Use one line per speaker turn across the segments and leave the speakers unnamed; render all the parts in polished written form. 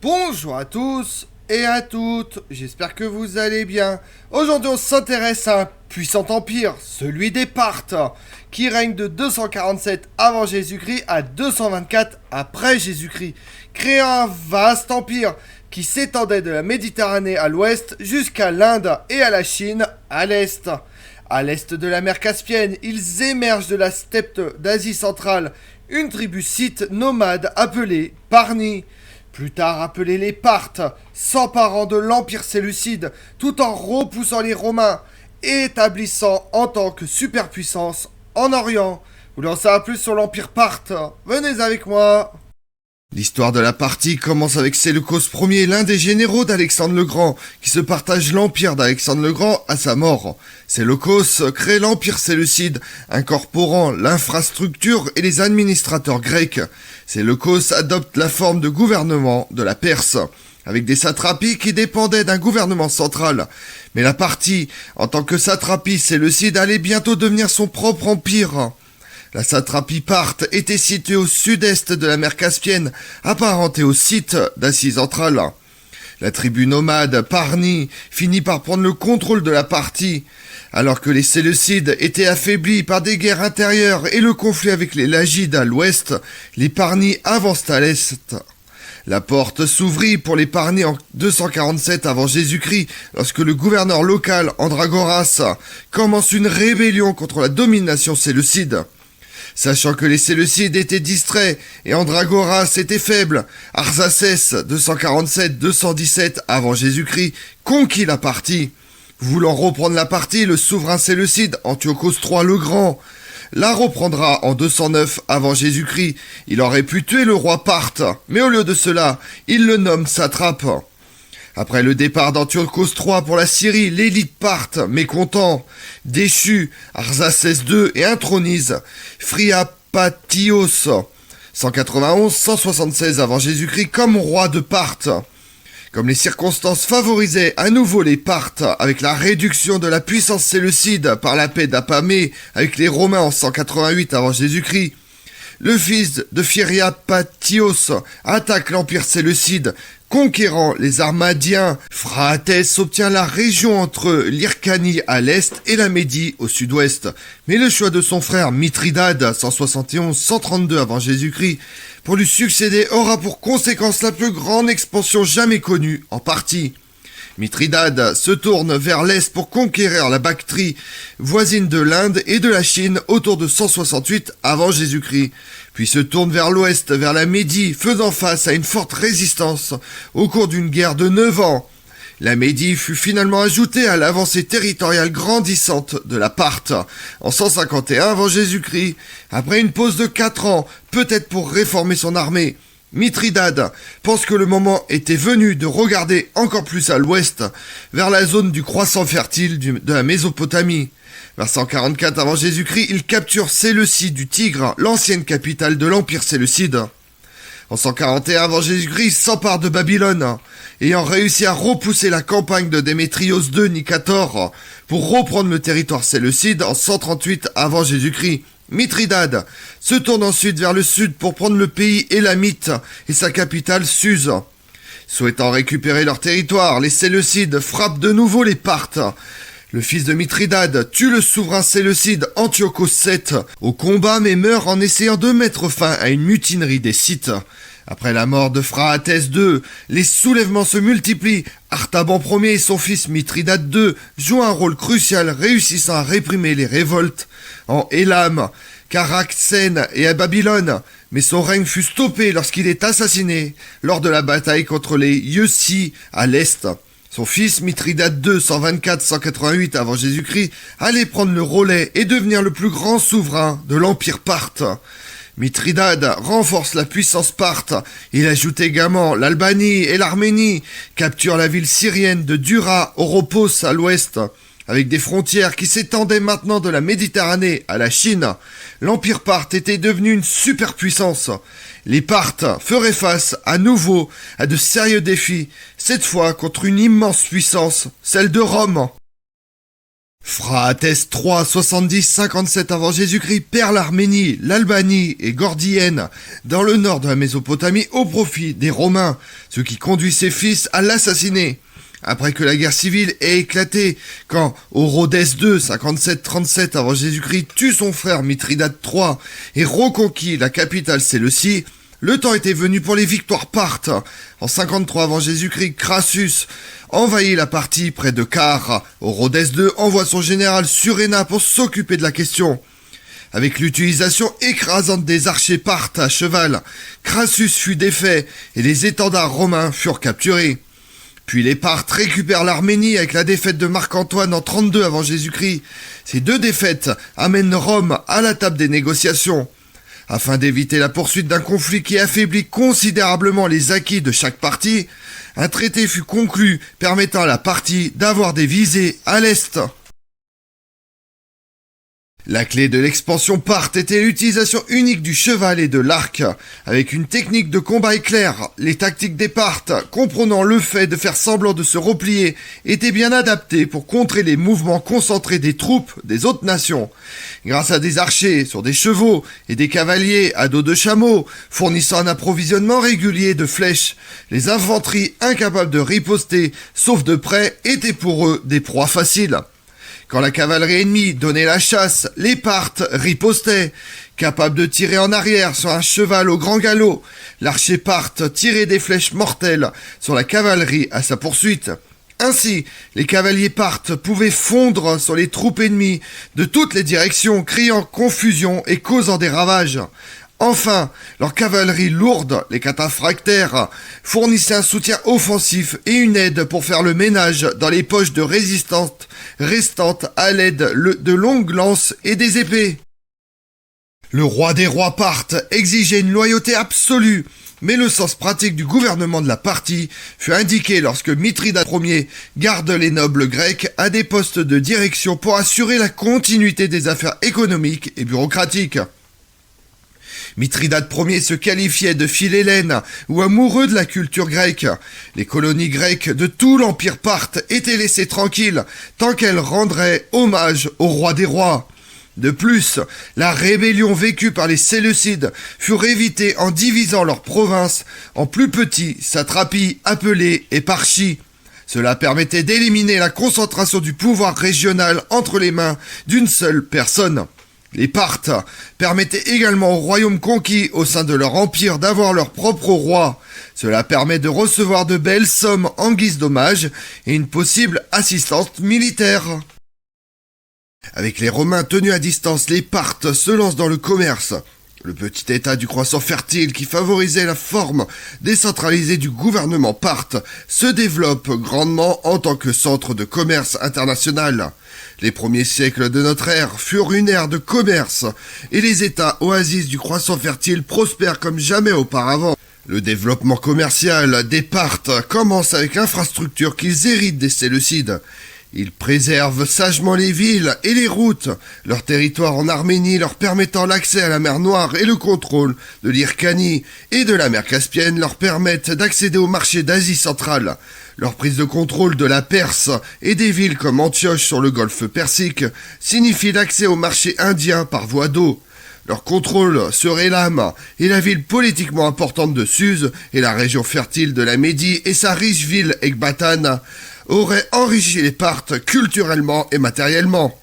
Bonjour à tous et à toutes, j'espère que vous allez bien. Aujourd'hui on s'intéresse à un puissant empire, celui des Parthes, qui règne de 247 avant Jésus-Christ à 224 après Jésus-Christ, créant un vaste empire qui s'étendait de la Méditerranée à l'ouest jusqu'à l'Inde et à la Chine à l'est. À l'est de la mer Caspienne, ils émergent de la steppe d'Asie centrale, une tribu scythe nomade appelée Parni, plus tard appelés les Parthes, s'emparant de l'Empire séleucide tout en repoussant les Romains et établissant en tant que superpuissance en Orient. Vous voulez en savoir plus sur l'Empire parthe? Venez avec moi. L'histoire de la Parthie commence avec Séleucos Ier, l'un des généraux d'Alexandre le Grand, qui se partage l'empire d'Alexandre le Grand à sa mort. Séleucos crée l'empire séleucide, incorporant l'infrastructure et les administrateurs grecs. Séleucos adopte la forme de gouvernement de la Perse, avec des satrapies qui dépendaient d'un gouvernement central. Mais la Parthie, en tant que satrapie séleucide, allait bientôt devenir son propre empire. La satrapie parthe était située au sud-est de la mer Caspienne, apparentée au site d'Asie centrale. La tribu nomade Parni finit par prendre le contrôle de la Parthie, alors que les Séleucides étaient affaiblis par des guerres intérieures et le conflit avec les Lagides à l'ouest. Les Parni avancent à l'est. La porte s'ouvrit pour les Parni en 247 avant Jésus-Christ, lorsque le gouverneur local Andragoras commence une rébellion contre la domination séleucide. Sachant que les Séleucides étaient distraits et Andragoras était faible, Arsaces 247-217 avant Jésus-Christ conquit la Parthie. Voulant reprendre la Parthie, le souverain séleucide Antiochos III le Grand la reprendra en 209 avant Jésus-Christ. Il aurait pu tuer le roi parthe, mais au lieu de cela, il le nomme satrape. Après le départ d'Antiochos III pour la Syrie, l'élite parthe, mécontent, déchu Arsaces II et intronise Phriapatios 191-176 avant Jésus-Christ comme roi de Parthe. Comme les circonstances favorisaient à nouveau les Parthes avec la réduction de la puissance séleucide par la paix d'Apamée avec les Romains en 188 avant Jésus-Christ, le fils de Phriapatios attaque l'empire séleucide, conquérant les Armadiens. Phraates obtient la région entre l'Hyrcanie à l'est et la Médie au sud-ouest. Mais le choix de son frère Mithridate, 171-132 avant Jésus-Christ, pour lui succéder aura pour conséquence la plus grande expansion jamais connue en Parthie. Mithridate se tourne vers l'est pour conquérir la Bactrie, voisine de l'Inde et de la Chine autour de 168 avant Jésus-Christ, puis se tourne vers l'ouest, vers la Médie, faisant face à une forte résistance au cours d'une guerre de 9 ans. La Médie fut finalement ajoutée à l'avancée territoriale grandissante de la Parthe en 151 avant Jésus-Christ, après une pause de 4 ans, peut-être pour réformer son armée. Mithridate pense que le moment était venu de regarder encore plus à l'ouest, vers la zone du croissant fertile de la Mésopotamie. Vers 144 avant Jésus-Christ, il capture Séleucie du Tigre, l'ancienne capitale de l'Empire séleucide. En 141 avant Jésus-Christ, il s'empare de Babylone, ayant réussi à repousser la campagne de Démétrios II Nicator pour reprendre le territoire séleucide en 138 avant Jésus-Christ. Mithridate se tourne ensuite vers le sud pour prendre le pays élamite et sa capitale Suse. Souhaitant récupérer leur territoire, les Séleucides frappent de nouveau les Parthes. Le fils de Mithridate tue le souverain séleucide Antiochos VII au combat mais meurt en essayant de mettre fin à une mutinerie des Scythes. Après la mort de Phraates II, les soulèvements se multiplient. Artaban Ier et son fils Mithridate II jouent un rôle crucial, réussissant à réprimer les révoltes en Élam, Charaxène et à Babylone. Mais son règne fut stoppé lorsqu'il est assassiné lors de la bataille contre les Yeusi à l'est. Son fils Mithridate II, 124-188 avant Jésus-Christ, allait prendre le relais et devenir le plus grand souverain de l'Empire parthe. Mithridate renforce la puissance parthe. Il ajoute également l'Albanie et l'Arménie, capture la ville syrienne de Dura, Oropos à l'ouest, avec des frontières qui s'étendaient maintenant de la Méditerranée à la Chine. L'Empire parthe était devenu une superpuissance. Les Parthes feraient face à nouveau à de sérieux défis, cette fois contre une immense puissance, celle de Rome. Phraates III, 70-57 avant Jésus-Christ, perd l'Arménie, l'Albanie et Gordienne dans le nord de la Mésopotamie au profit des Romains, ce qui conduit ses fils à l'assassiner. Après que la guerre civile ait éclaté, quand Orodes II, 57-37 avant Jésus-Christ, tue son frère Mithridate III et reconquit la capitale Séleucie, le temps était venu pour les victoires parthes. En 53 avant Jésus-Christ, Crassus envahit la Parthie près de Car. Orodes II envoie son général Suréna pour s'occuper de la question. Avec l'utilisation écrasante des archers parthes à cheval, Crassus fut défait et les étendards romains furent capturés. Puis les Parthes récupèrent l'Arménie avec la défaite de Marc-Antoine en 32 avant Jésus-Christ. Ces deux défaites amènent Rome à la table des négociations. Afin d'éviter la poursuite d'un conflit qui affaiblit considérablement les acquis de chaque partie, un traité fut conclu permettant à la partie d'avoir des visées à l'est. La clé de l'expansion parthe était l'utilisation unique du cheval et de l'arc. Avec une technique de combat éclair, les tactiques des Parthes, comprenant le fait de faire semblant de se replier, étaient bien adaptées pour contrer les mouvements concentrés des troupes des autres nations. Grâce à des archers sur des chevaux et des cavaliers à dos de chameau, fournissant un approvisionnement régulier de flèches, les infanteries incapables de riposter, sauf de près, étaient pour eux des proies faciles. Quand la cavalerie ennemie donnait la chasse, les Parthes ripostaient. Capable de tirer en arrière sur un cheval au grand galop, l'archer parthe tirait des flèches mortelles sur la cavalerie à sa poursuite. Ainsi, les cavaliers parthes pouvaient fondre sur les troupes ennemies de toutes les directions, criant confusion et causant des ravages. Enfin, leur cavalerie lourde, les cataphractaires, fournissait un soutien offensif et une aide pour faire le ménage dans les poches de résistantes restantes à l'aide de longues lances et des épées. Le roi des rois parthes exigeait une loyauté absolue, mais le sens pratique du gouvernement de la partie fut indiqué lorsque Mithridate Ier garde les nobles grecs à des postes de direction pour assurer la continuité des affaires économiques et bureaucratiques. Mithridate Ier se qualifiait de philhellène ou amoureux de la culture grecque. Les colonies grecques de tout l'empire parthe étaient laissées tranquilles tant qu'elles rendraient hommage au roi des rois. De plus, la rébellion vécue par les Séleucides fut évitée en divisant leurs provinces en plus petits satrapies appelés éparchies. Cela permettait d'éliminer la concentration du pouvoir régional entre les mains d'une seule personne. Les Parthes permettaient également aux royaumes conquis au sein de leur empire d'avoir leur propre roi. Cela permet de recevoir de belles sommes en guise d'hommage et une possible assistance militaire. Avec les Romains tenus à distance, les Parthes se lancent dans le commerce. Le petit état du croissant fertile qui favorisait la forme décentralisée du gouvernement parthe se développe grandement en tant que centre de commerce international. Les premiers siècles de notre ère furent une ère de commerce et les états oasis du croissant fertile prospèrent comme jamais auparavant. Le développement commercial des Parthes commence avec l'infrastructure qu'ils héritent des Séleucides. Ils préservent sagement les villes et les routes, leur territoire en Arménie leur permettant l'accès à la mer Noire et le contrôle de l'Hyrcanie et de la mer Caspienne leur permettent d'accéder au marché d'Asie centrale. Leur prise de contrôle de la Perse et des villes comme Antioche sur le golfe Persique signifie l'accès au marché indien par voie d'eau. Leur contrôle sur Elam et la ville politiquement importante de Suse et la région fertile de la Médie et sa riche ville Ecbatane aurait enrichi les Parthes culturellement et matériellement.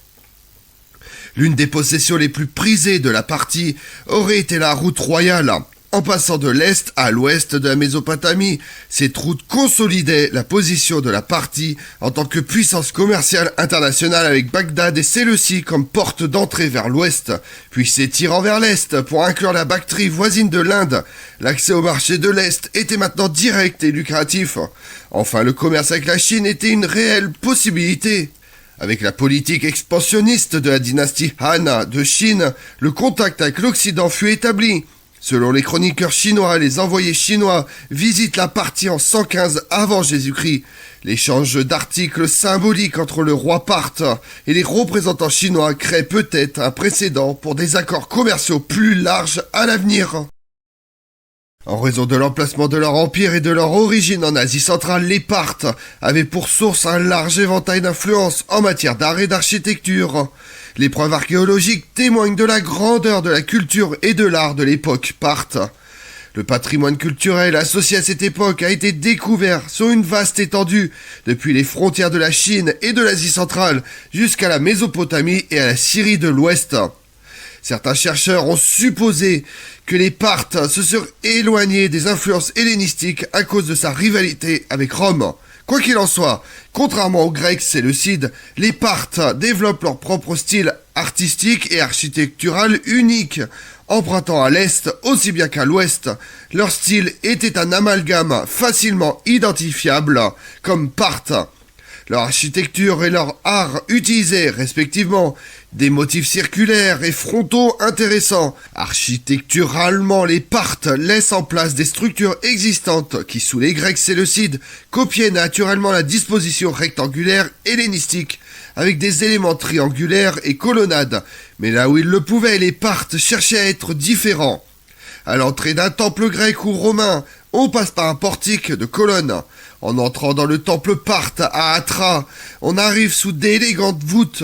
L'une des possessions les plus prisées de la partie aurait été la route royale. En passant de l'est à l'ouest de la Mésopotamie, cette route consolidait la position de la partie en tant que puissance commerciale internationale avec Bagdad et Séleucie comme porte d'entrée vers l'ouest, puis s'étirant vers l'est pour inclure la Bactrie voisine de l'Inde. L'accès au marché de l'est était maintenant direct et lucratif. Enfin, le commerce avec la Chine était une réelle possibilité. Avec la politique expansionniste de la dynastie Han de Chine, le contact avec l'Occident fut établi. Selon les chroniqueurs chinois, les envoyés chinois visitent la partie en 115 avant Jésus-Christ. L'échange d'articles symboliques entre le roi parthe et les représentants chinois crée peut-être un précédent pour des accords commerciaux plus larges à l'avenir. En raison de l'emplacement de leur empire et de leur origine en Asie centrale, les Parthes avaient pour source un large éventail d'influences en matière d'art et d'architecture. Les preuves archéologiques témoignent de la grandeur de la culture et de l'art de l'époque parthe. Le patrimoine culturel associé à cette époque a été découvert sur une vaste étendue, depuis les frontières de la Chine et de l'Asie centrale jusqu'à la Mésopotamie et à la Syrie de l'Ouest. Certains chercheurs ont supposé que les Parthes se seraient éloignés des influences hellénistiques à cause de sa rivalité avec Rome. Quoi qu'il en soit, contrairement aux Grecs séleucides, les Parthes développent leur propre style artistique et architectural unique. Empruntant à l'Est aussi bien qu'à l'Ouest, leur style était un amalgame facilement identifiable comme Parthes. Leur architecture et leur art utilisaient respectivement des motifs circulaires et frontaux intéressants. Architecturalement, les Parthes laissent en place des structures existantes qui, sous les Grecs séleucides, copiaient naturellement la disposition rectangulaire hellénistique, avec des éléments triangulaires et colonnades. Mais là où ils le pouvaient, les Parthes cherchaient à être différents. À l'entrée d'un temple grec ou romain, on passe par un portique de colonnes. En entrant dans le temple parthe à Hatra, on arrive sous d'élégantes voûtes.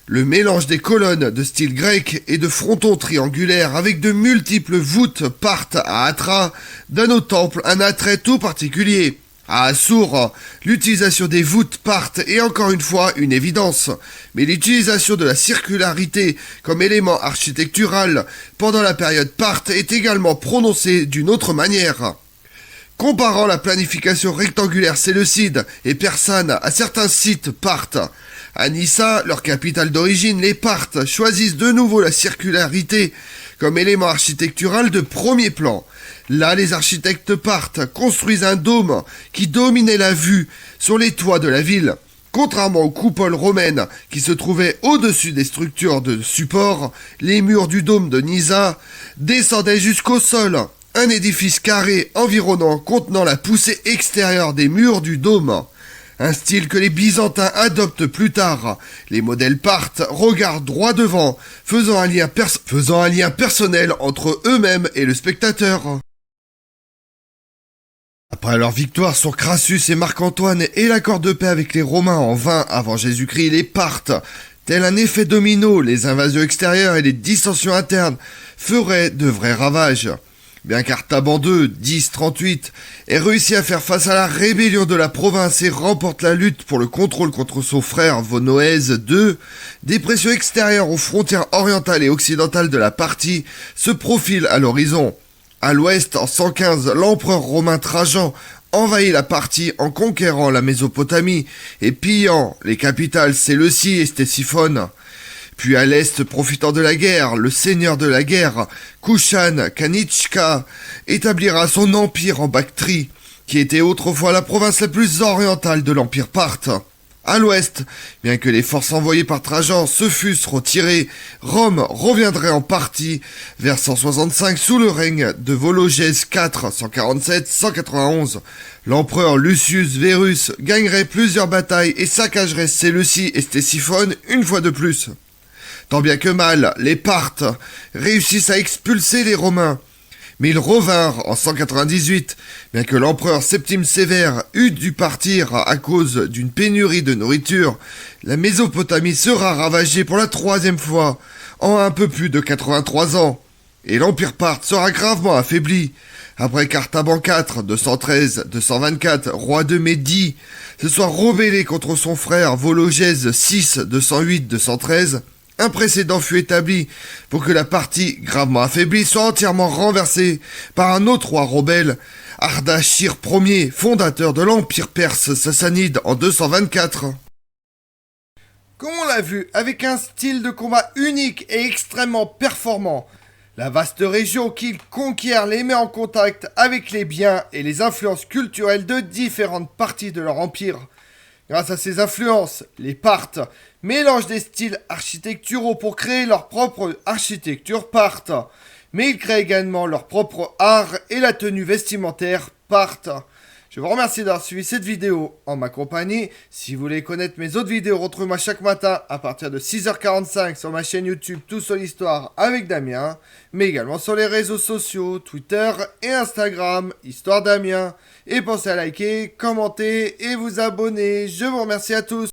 Le mélange des colonnes de style grec et de frontons triangulaires avec de multiples voûtes parthes à Hatra donne au temple un attrait tout particulier. À Assur, l'utilisation des voûtes parthes est encore une fois une évidence, mais l'utilisation de la circularité comme élément architectural pendant la période parthe est également prononcée d'une autre manière. Comparant la planification rectangulaire séleucide et persane à certains sites parthes, à Nissa, leur capitale d'origine, les Parthes choisissent de nouveau la circularité comme élément architectural de premier plan. Là, les architectes parthes construisent un dôme qui dominait la vue sur les toits de la ville. Contrairement aux coupoles romaines qui se trouvaient au-dessus des structures de support, les murs du dôme de Nisa descendaient jusqu'au sol. Un édifice carré environnant contenant la poussée extérieure des murs du dôme. Un style que les Byzantins adoptent plus tard. Les modèles parthes regardent droit devant, faisant un lien personnel entre eux-mêmes et le spectateur. Après leur victoire sur Crassus et Marc-Antoine et l'accord de paix avec les Romains en 20 avant Jésus-Christ, les Parthes, tel un effet domino, les invasions extérieures et les dissensions internes feraient de vrais ravages. Bien qu'Artaban II, 1038, ait réussi à faire face à la rébellion de la province et remporte la lutte pour le contrôle contre son frère Vonoèse II, des pressions extérieures aux frontières orientales et occidentales de la partie se profilent à l'horizon. À l'ouest, en 115, l'empereur romain Trajan envahit la partie en conquérant la Mésopotamie et pillant les capitales Séleucie et Ctésiphone. Puis à l'est, profitant de la guerre, le seigneur de la guerre, Kushan Kanichka, établira son empire en Bactrie, qui était autrefois la province la plus orientale de l'empire parthe. À l'ouest, bien que les forces envoyées par Trajan se fussent retirées, Rome reviendrait en partie vers 165 sous le règne de Vologèse IV, 147-191. L'empereur Lucius Verus gagnerait plusieurs batailles et saccagerait Séleucie et Ctésiphone une fois de plus. Tant bien que mal, les Parthes réussissent à expulser les Romains. Mais ils revinrent en 198, bien que l'empereur Septime Sévère eût dû partir à cause d'une pénurie de nourriture. La Mésopotamie sera ravagée pour la troisième fois, en un peu plus de 83 ans. Et l'empire parthe sera gravement affaibli. Après qu'Artaban IV, 213-224, roi de Médie, se soit rebellé contre son frère Vologèse VI, 208-213, un précédent fut établi pour que la partie gravement affaiblie soit entièrement renversée par un autre roi rebelle, Ardashir Ier, fondateur de l'empire perse sassanide en 224. Comme on l'a vu, avec un style de combat unique et extrêmement performant, la vaste région qu'il conquiert les met en contact avec les biens et les influences culturelles de différentes parties de leur empire. Grâce à ces influences, les Parthes mélangent des styles architecturaux pour créer leur propre architecture parthe. Mais ils créent également leur propre art et la tenue vestimentaire parthe. Je Je vous remercie d'avoir suivi cette vidéo en ma compagnie. Si vous voulez connaître mes autres vidéos, retrouvez-moi chaque matin à partir de 6h45 sur ma chaîne YouTube Tout sur l'Histoire avec Damien, mais également sur les réseaux sociaux, Twitter et Instagram, Histoire Damien. Et pensez à liker, commenter et vous abonner. Je vous remercie à tous.